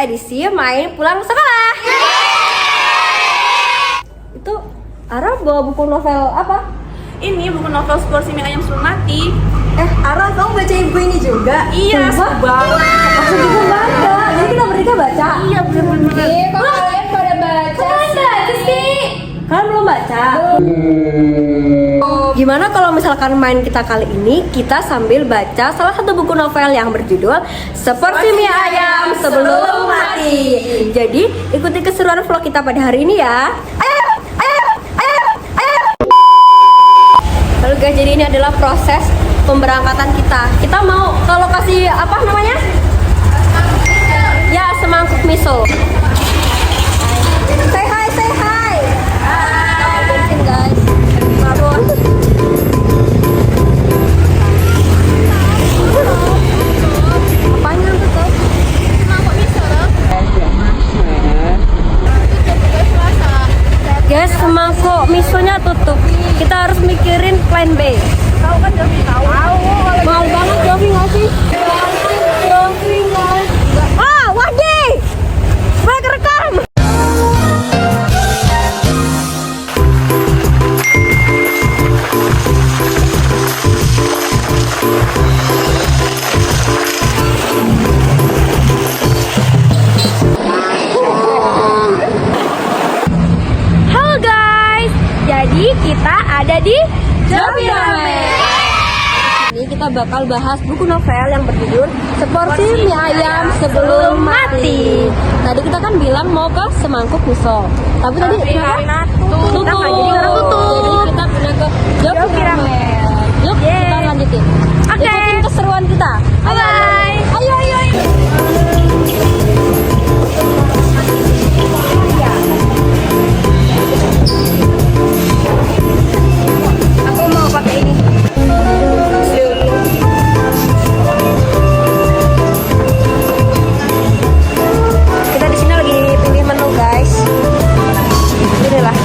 edisi main pulang sekolah. Itu Ara bawa buku novel apa? Ini buku novel Seporsi Mie Ayam Sebelum Mati. Ara, kamu baca buku ini juga? Iya, seru banget. Aku juga baca. Jadi kita bertiga baca. Iya, bener-bener. Kok kalian pada baca? Sih? Kalian belum baca? Gimana kalau misalkan main kita kali ini kita sambil baca salah satu buku novel yang berjudul Seporsi Mie Ayam Sebelum Mati. Jadi ikuti keseruan vlog kita pada hari ini ya. Ayo, ayo, ayo, ayo. Lalu guys, jadi ini adalah proses pemberangkatan kita. Kita mau ke lokasi apa namanya? Ya, semangkuk miso. Say hi, say hi. Hai. Bensin guys. Babon. Apanya tutup? Semangkuk miso loh. Guys, semangkuk misonya tutup. Kita harus mikirin plan B. Tahu kan Jovi tahu? Mau banget Jovi nggak sih? Jovi nggak? Ah, Wadi! Baik rekam. Halo guys, jadi kita ada di Jovi Ramen. Ini kita bakal bahas buku novel yang berjudul Seporsi Mie Ayam Sebelum Mati. Tadi kita kan bilang mau ke semangkuk miso, tapi tadi Karena tutup. Jadi kita pindah ke Jovi Ramen. Yuk kita lanjutin. Ikutin keseruan kita. Bye. Ayo, ayo, ayo. Aku mau pakai ini. Kita di sini lagi pilih menu guys. Inilah.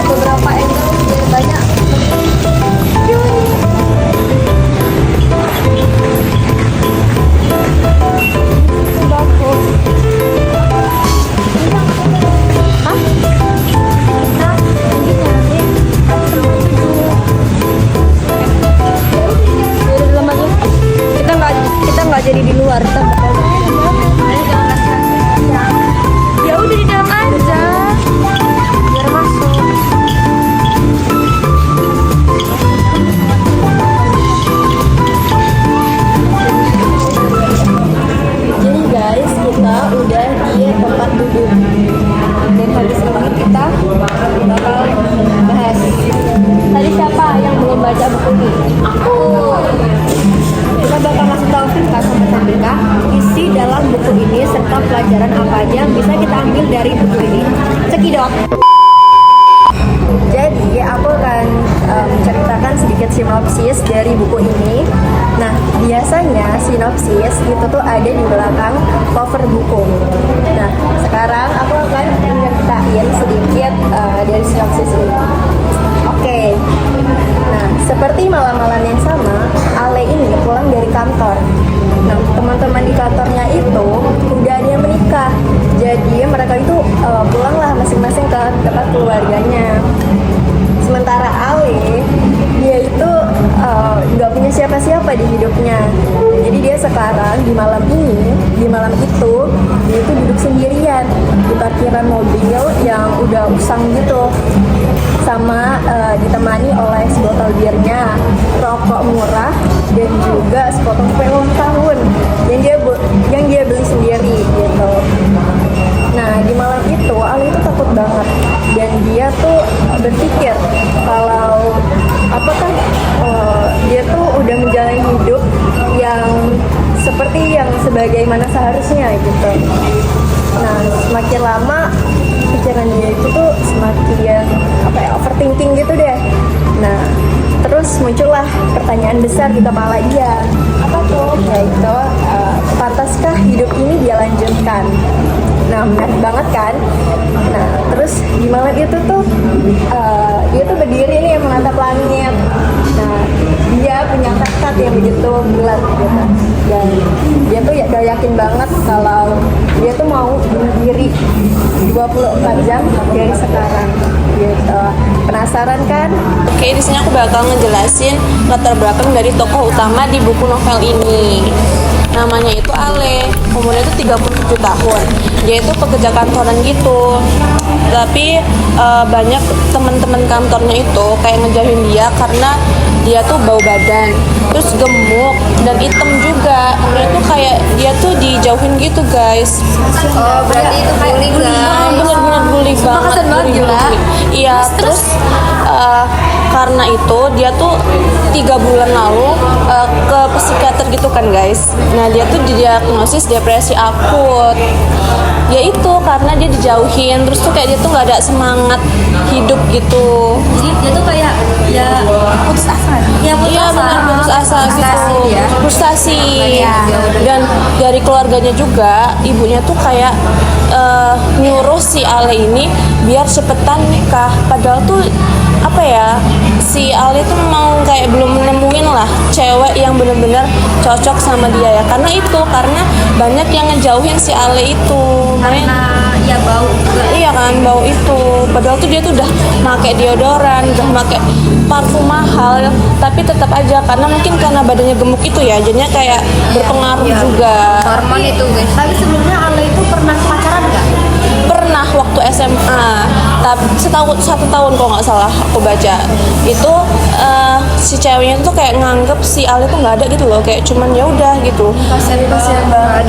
Beberapa angle biar banyak. Kita nggak jadi di luar, kita bakal ya udah di dalam aja biar masuk. Jadi guys, kita udah di tempat duduk dan habis ini kita bakal bahas. Tadi siapa yang belum baca buku ini? Aku. Kita bakal kasih tahu singkat sama Sandika isi dalam buku ini serta pelajaran apa aja yang bisa kita ambil dari buku ini. Cekidot. Jadi aku akan menceritakan sedikit sinopsis dari buku ini. Nah, biasanya sinopsis itu tuh ada di belakang cover buku. Nah, sekarang aku akan menceritain sedikit dari sinopsis ini. Oke. Nah, seperti malam-malam yang sama, Ale ini pulang dari kantor. Nah, teman-teman di kantornya itu udah ada yang menikah. Jadi mereka itu pulanglah masing-masing ke tempat keluarganya. Sementara Ale, dia itu nggak punya siapa-siapa di hidupnya. Jadi dia sekarang di malam ini, di malam itu, dia itu duduk sendirian di parkiran mobil yang udah usang gitu. Sama ditemani oleh sebotol birnya, rokok murah, dan juga sepotong kue ulang tahun yang dia beli sendiri gitu. Nah, di malam itu Ali itu takut banget dan dia tuh berpikir kalau dia tuh udah menjalani hidup yang seperti yang sebagaimana seharusnya gitu. Nah, semakin lama pikiran dia itu tuh semakin overthinking gitu deh. Nah, terus muncullah pertanyaan besar di kepala dia. Apa tuh? Yaitu pantaskah hidup ini dia lanjutkan? Nah, menarik banget kan? Nah, terus di malam itu tuh dia tuh berdiri nih menatap langit. Nah, dia punya tekad yang begitu bulat gitu. Dan dia tuh udah yakin banget kalau dia tuh mau bunuh diri 24 jam dari sekarang gitu. Penasaran kan? Oke, di sini aku bakal ngejelasin latar belakang dari tokoh utama di buku novel ini. Namanya itu Ale, umurnya itu 37 tahun. Dia itu pekerja kantoran gitu. Tapi banyak teman-teman kantornya itu kayak ngejauhin dia karena dia tuh bau badan, terus gemuk dan hitam juga. Dia tuh dijauhin gitu, guys. Oh, berarti itu bully guys. Bener-bener bully banget. Kasian banget, bully gila. banget. Iya, terus karena itu dia tuh 3 bulan lalu ke psikiater gitu kan, guys. Nah, dia tuh didiagnosis depresi akut. Ya itu karena dia dijauhin, terus tuh kayak dia tuh nggak ada semangat hidup gitu. Jadi dia tuh kayak ya putus asa. Iya benar, putus asa gitu, ya. frustasi. Iya. Dan dari keluarganya juga, ibunya tuh kayak nyuruh si Ale ini biar cepetan nikah. Padahal tuh si Ale tuh mau kayak belum menemuin lah cewek yang bener-bener cocok sama dia ya. Karena banyak yang ngejauhin si Ale itu. Karena ya bau juga. Iya kan, bau itu. Padahal tuh dia tuh udah pakai deodoran, udah pakai parfum mahal, tapi tetap aja karena badannya gemuk itu ya, jadinya kayak berpengaruh juga. Hormon itu guys. Tapi sebelumnya Ale itu pernah pacaran nggak? Pernah waktu SMA, tapi 1 tahun kalau nggak salah aku baca itu si ceweknya tuh kayak nganggep si Ale tuh nggak ada gitu loh, kayak cuman ya udah gitu. Kasian banget.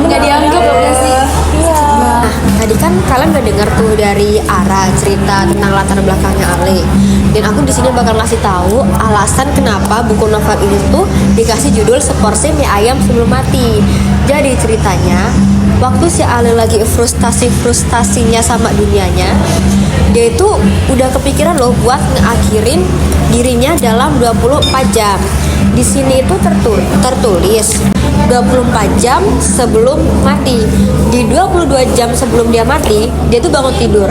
Nggak dianggap ya sih. Iya. Nah, tadi kan kalian udah dengar tuh dari Ara cerita tentang latar belakangnya Ale. Dan aku di sini bakal ngasih tahu alasan kenapa buku novel ini tuh dikasih judul Seporsi Mie Ayam Sebelum Mati. Jadi ceritanya, waktu si Ale lagi frustasinya sama dunianya, dia itu udah kepikiran loh buat ngakhirin dirinya dalam 24 jam. Di sini itu tertulis 24 jam sebelum mati. Di 22 jam sebelum dia mati, dia tuh bangun tidur.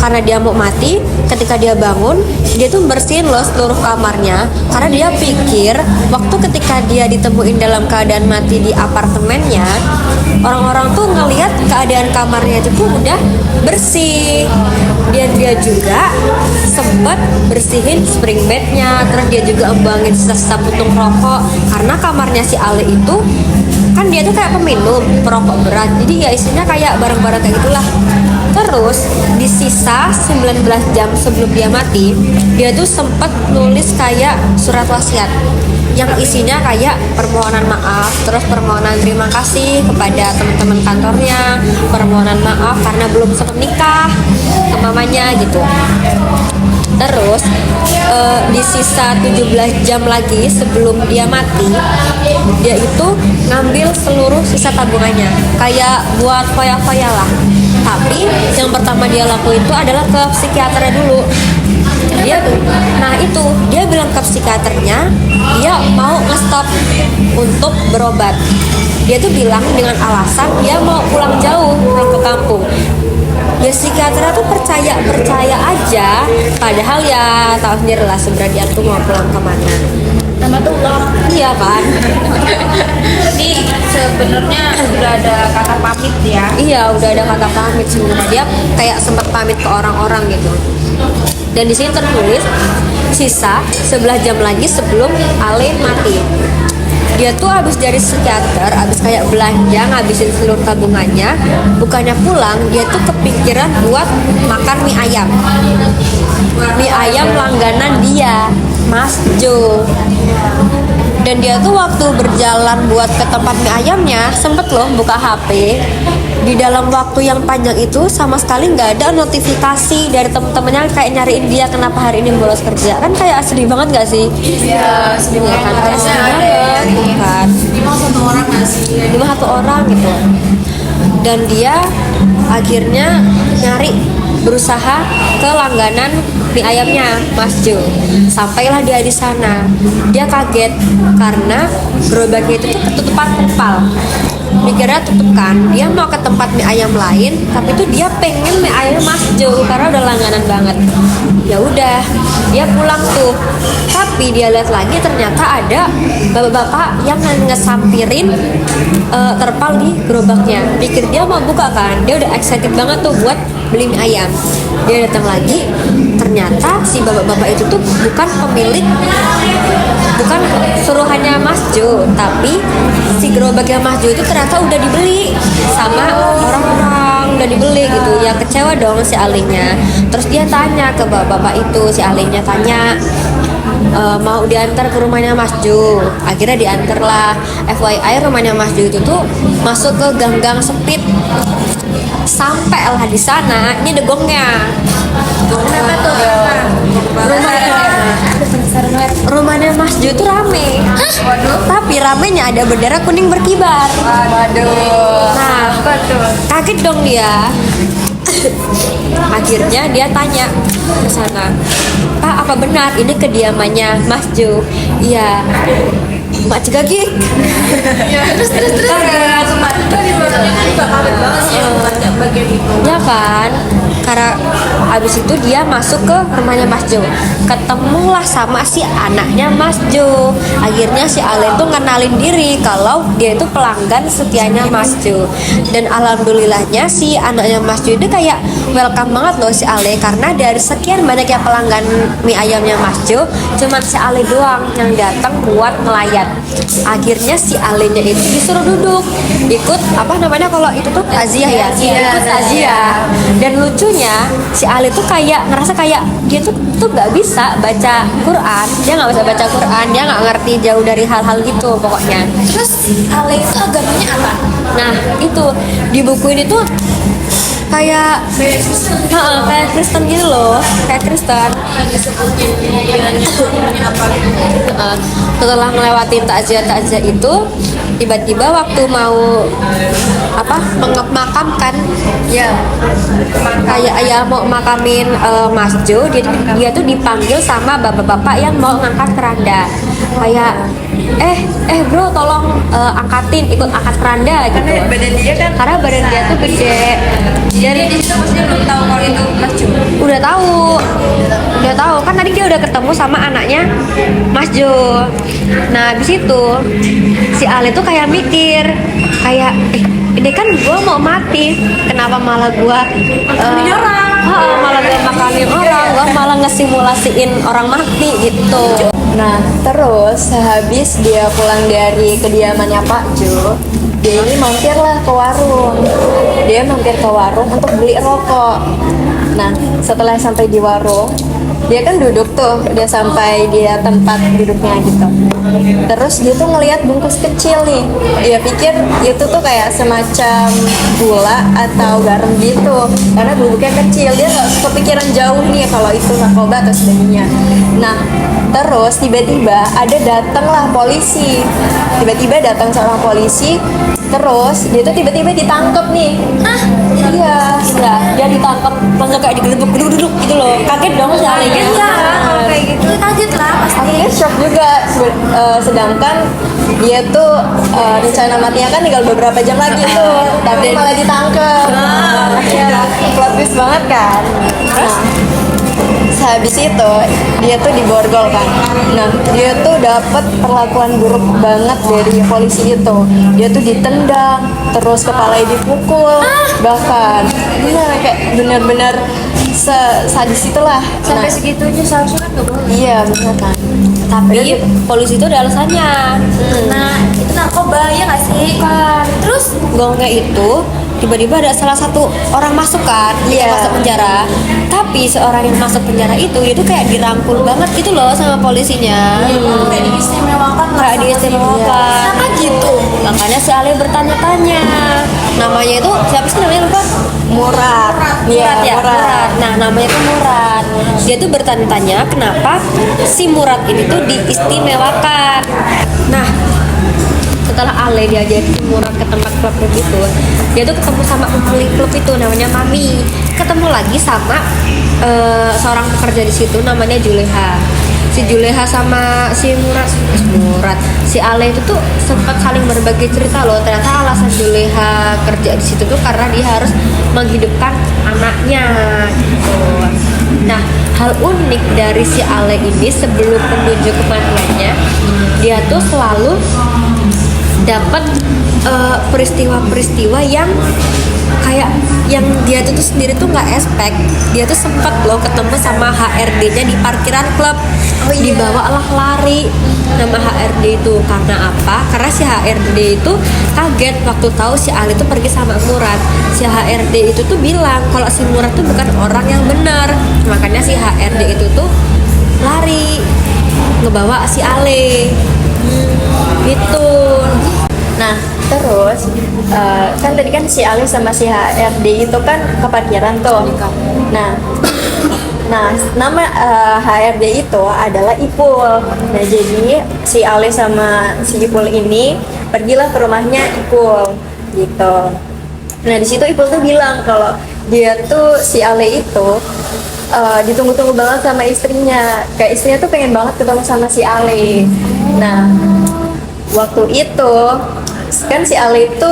Karena dia mau mati, ketika dia bangun, dia tuh bersihin loh seluruh kamarnya. Karena dia pikir waktu ketika dia ditemuin dalam keadaan mati di apartemennya, orang-orang tuh ngelihat keadaan kamarnya itu tuh udah bersih. Dan dia juga sempat bersihin spring bednya, terus dia juga embuangin sisa-sisa putung rokok. Karena kamarnya si Ale itu kan dia tuh kayak peminum, perokok berat, jadi ya isinya kayak barang-barang kayak gitulah. Terus di sisa 19 jam sebelum dia mati, dia tuh sempat nulis kayak surat wasiat yang isinya kayak permohonan maaf, terus permohonan terima kasih kepada teman-teman kantornya, permohonan maaf karena belum sempat nikah ke mamanya gitu. Terus di sisa 17 jam lagi sebelum dia mati, dia itu ngambil seluruh sisa tabungannya kayak buat foya-foya lah. Tapi yang pertama dia lakuin itu adalah ke psikiaternya dulu. Dia bilang ke psikiaternya dia mau nge-stop untuk berobat. Dia tuh bilang dengan alasan dia mau pulang jauh ke kampung. Ya psikiaternya tuh percaya aja, padahal ya tahu sendiri lah sebenarnya dia tuh mau pulang kemana. Nama tuh Allah. Iya kan? Jadi sebenarnya udah ada kata pamit ya. Iya, udah ada kata pamit sebenarnya. Dia kayak sempat pamit ke orang-orang gitu. Dan di sini tertulis sisa 11 jam lagi sebelum Ale mati. Dia tuh habis dari psikiater, habis kayak belanja, ngabisin seluruh tabungannya. Bukannya pulang, dia tuh kepikiran buat makan mie ayam. Mie ayam langganan dia, Mas Jo. Dan dia tuh waktu berjalan buat ke tempat mie ayamnya, sempet loh buka HP. di dalam waktu yang panjang itu sama sekali nggak ada notifikasi dari temen-temennya kayak nyariin dia kenapa hari ini bolos kerja. Kan kayak sedih banget nggak sih? Iya, sedih Iya kan, kayak sedih banget gitu kan. Cuma satu orang nggak sih? Cuma satu orang gitu. Dan dia akhirnya berusaha ke langganan mie ayamnya Mas Jo. Sampailah dia di sana. Dia kaget karena gerobaknya itu tuh ketutupan terpal. Mikirnya tutup kan, dia mau ke tempat mie ayam lain, tapi tuh dia pengen mie ayam Mas Jo karena udah langganan banget. Ya udah, dia pulang tuh. Tapi dia lihat lagi ternyata ada bapak-bapak yang ngesampirin terpal di gerobaknya. Pikir dia mau buka kan, dia udah excited banget tuh buat beli mie ayam. Dia datang lagi, ternyata si bapak-bapak itu tuh bukan suruhannya Mas Jo, tapi si gerobaknya Mas Jo itu ternyata udah dibeli sama orang-orang, udah dibeli gitu. Ya kecewa dong si Alinya. Terus dia tanya ke bapak-bapak itu, si Alinya tanya, mau diantar ke rumahnya Mas Jo. Akhirnya diantar lah. FYI rumahnya Mas Jo itu tuh masuk ke gang-gang sempit. Sampai lah di sana, ini degongnya. Kenapa tuh? Rumahnya Mas Jo itu rame. Tapi ramenya ada bendera kuning berkibar. Waduh. Nah, Apa tuh? kaget dong dia. Akhirnya dia tanya ke sana, Pak, apa benar ini kediamannya Mas Jo? Iya. Mak cegagi. Terus. Ya kan, karena abis itu dia masuk ke rumahnya Mas Jo, ketemulah sama si anaknya Mas Jo. Akhirnya si Ale tuh ngenalin diri kalau dia itu pelanggan setianya Mas Jo. Dan alhamdulillahnya si anaknya Mas Jo itu kayak welcome banget loh si Ale, karena dari sekian banyaknya pelanggan mie ayamnya Mas Jo, cuman si Ale doang yang datang buat ngelayat. Akhirnya si Alenya itu disuruh duduk, ikut apa namanya kalau itu tuh Azia ya, ikut Azia. Dan lucunya si Ale tuh kayak ngerasa kayak dia tuh nggak bisa baca Quran, dia nggak bisa baca Quran, dia nggak ngerti jauh dari hal-hal gitu pokoknya. Terus Ale itu agamanya apa? Nah itu di buku ini tuh kayak kayak Kristen gitu loh, kayak Kristen. Setelah ngelewatin takziah itu, tiba-tiba waktu mau makamkan, Ya. kayak mau makamin Mas Jo, dia tuh dipanggil sama bapak-bapak yang mau ngangkat keranda. Kayak bro tolong ikut angkat keranda gitu. Karena badan dia kan. Karena badan dia tuh gede. Jadi di situ maksudnya belum tahu kalau itu Mas Jo. Udah tahu kan tadi dia udah ketemu sama anaknya Mas Jo. Nah habis itu si Ale tuh kayak mikir kayak ini kan gue mau mati, kenapa malah gue malah gue makanin orang, gue malah ngesimulasiin orang mati gitu. Nah, terus sehabis dia pulang dari kediamannya Pak Jo, dia ini mampirlah ke warung. Dia mampir ke warung untuk beli rokok. Nah, setelah sampai di warung, dia kan duduk tuh, dia sampai dia tempat duduknya gitu. Terus dia tuh ngelihat bungkus kecil nih. Dia pikir itu tuh kayak semacam gula atau garam gitu, karena bungkusnya kecil. Dia nggak kepikiran jauh nih kalau itu narkoba atau sebagainya. Nah, terus tiba-tiba datanglah polisi. Tiba-tiba datang seorang polisi. Terus dia tuh tiba-tiba ditangkap nih. Iya, dia ditangkap langsung kayak digelebuk-gelebuk gitu loh. Kaget dong si Alenya. Kalau kayak gitu kaget lah pasti. Akhirnya shock juga. Sedangkan dia tuh rencana matinya kan tinggal beberapa jam lagi tuh, tapi malah ditangkap. Ya, plot twist banget kan. Nah, habis itu dia tuh diborgol kan. Nah, dia tuh dapat perlakuan buruk banget dari polisi itu. Dia tuh ditendang, terus kepalanya dipukul, bahkan kayak benar-benar sadis itulah. Sampai segitunya seharusnya kan nggak boleh. Iya benar kan. Tapi polisi itu ada alasannya. Nah itu narkoba ya nggak sih? Terus gongnya itu tiba-tiba ada salah satu orang masuk kan, yang Iya. masuk penjara. Tapi seorang yang masuk penjara itu kayak dirangkul banget gitu loh sama polisinya. Kayak diistimewakan lah. Kayak diistimewakan. Sama gitu. Makanya si Ale bertanya-tanya. Namanya itu siapa sih namanya lupa? Murad. Murad ya, Murad. Murad. Nah, namanya itu Murad. Dia tuh bertanya-tanya kenapa si Murad ini tuh diistimewakan. Nah, setelah Ale diajarin si Murad ke tempat klub itu, dia tuh ketemu sama pemilik klub itu namanya Mami. Ketemu lagi sama seorang pekerja di situ namanya Juleha. Si Juleha sama si Murad, si Ale itu tuh sempat saling berbagi cerita loh. Ternyata alasan Juleha kerja di situ tuh karena dia harus menghidupkan anaknya gitu. Nah, hal unik dari si Ale ini sebelum menuju kematiannya, dia tuh selalu dapat peristiwa-peristiwa yang kayak yang dia tuh sendiri tuh nggak expect. Dia tuh sempat loh ketemu sama HRD-nya di parkiran klub. Dibawalah lari nama HRD itu. Karena apa? Karena si HRD itu kaget waktu tahu si Ali tuh pergi sama Murad. Si HRD itu tuh bilang kalau si Murad tuh bukan orang yang benar. Makanya si HRD itu tuh lari ngebawa si Ale. Gitu. Nah, terus kan tadi kan si Ali sama si HRD itu kan ke parkiran tuh. Nah, nama HRD itu adalah Ipul. Nah, jadi si Ali sama si Ipul ini pergilah ke rumahnya Ipul gitu. Nah, di situ Ipul tuh bilang kalau dia tuh si Ale itu ditunggu-tunggu banget sama istrinya. Kayak istrinya tuh pengen banget ketemu sama si Ale. Nah, waktu itu kan si Ale itu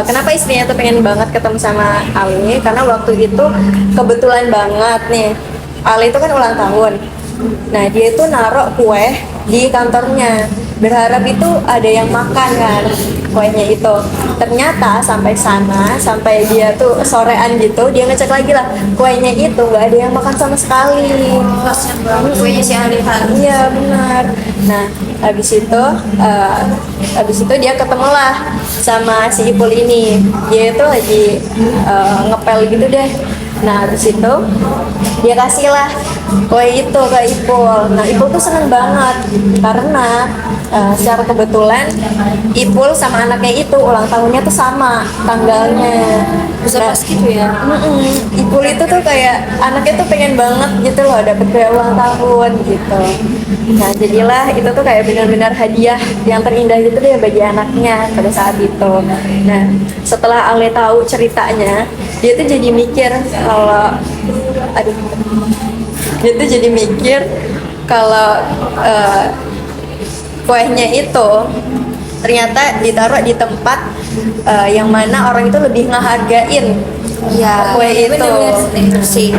kenapa istrinya tuh pengen banget ketemu sama Ale, karena waktu itu kebetulan banget nih Ale itu kan ulang tahun. Nah, dia itu naruh kue di kantornya, berharap itu ada yang makan kan kuenya itu. Ternyata sampai sana, sampai dia tuh sorean gitu, dia ngecek lagi lah kuenya itu nggak ada yang makan sama sekali. Kuenya si Ali. Iya benar. Nah, habis itu dia ketemulah sama si Ipul ini. Dia itu lagi ngepel gitu deh. Nah, habis itu dia kasihlah kue itu ke Ipul. Nah, Ipul tuh seneng banget karena secara kebetulan Ipul sama anaknya itu ulang tahunnya tuh sama tanggalnya. Bisa pas gitu ya. Ipul itu tuh kayak anaknya tuh pengen banget gitu loh dapet kue ulang tahun gitu. Nah, jadilah itu tuh kayak benar-benar hadiah yang terindah gitu deh bagi anaknya pada saat itu. Nah, setelah Ale tahu ceritanya, dia tuh jadi mikir kalau kuenya itu ternyata ditaruh di tempat yang mana orang itu lebih ngehargain kue itu. sih.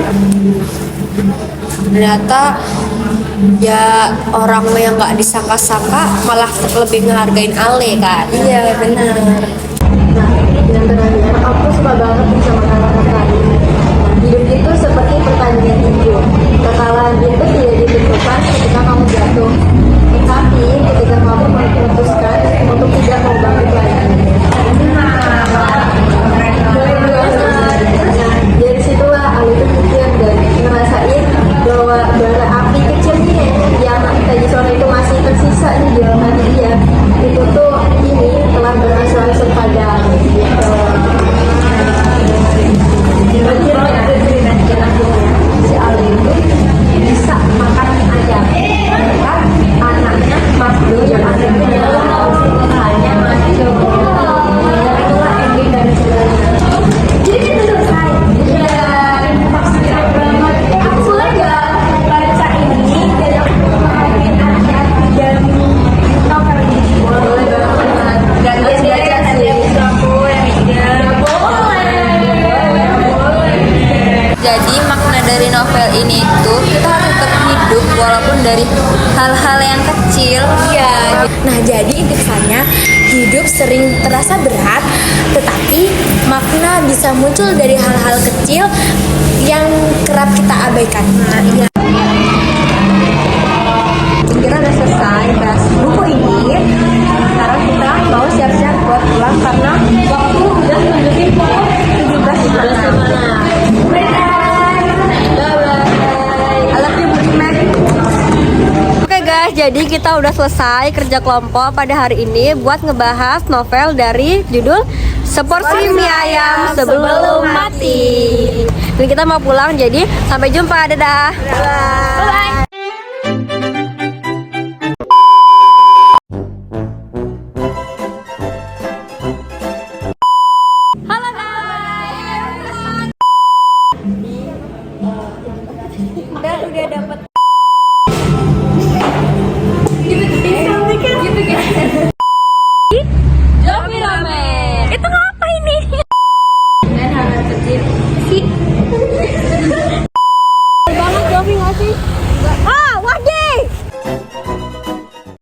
Ternyata ya orang yang nggak disangka-sangka malah lebih ngehargain Ale kan. Iya benar. Nah, yang terakhir aku suka banget nih sama kata-kata ini. Hidup itu seperti pertandingan tinju. Kekalahan itu tidak ditentukan ketika kamu jatuh, tetapi ketika kamu memutuskan untuk tidak mau bangkit lagi. Dari situlah Ali itu mikir dan ngerasain bahwa bara api kecil nih yang tadi sore itu masih tersisa di dalam hati dia, itu tuh ini telah berangsur-angsur padam gitu. Akhirnya si Ali itu bisa makan ayam. Kan anaknya Masdo yang ada di dalam hanya Masdo. Itulah ending dari ceritanya. Jadi itu selesai. Aku boleh gak baca ini dan aku menghargai ayat dan novel ini? Boleh banget. Dan dia nanti aku yang Jadi makna dari novel ini itu kita harus tetap hidup walaupun dari hal-hal yang kecil. Iya. Nah, jadi intinya hidup sering terasa berat, tetapi makna bisa muncul dari hal-hal kecil yang kerap kita abaikan. Nah, iya. Kira udah selesai bahas buku ini. Sekarang kita mau siap-siap buat pulang karena waktu udah menunjukin pukul jadi kita udah selesai kerja kelompok pada hari ini buat ngebahas novel dari judul Seporsi Mie Ayam Sebelum Mati. Dan kita mau pulang, jadi sampai jumpa, dadah.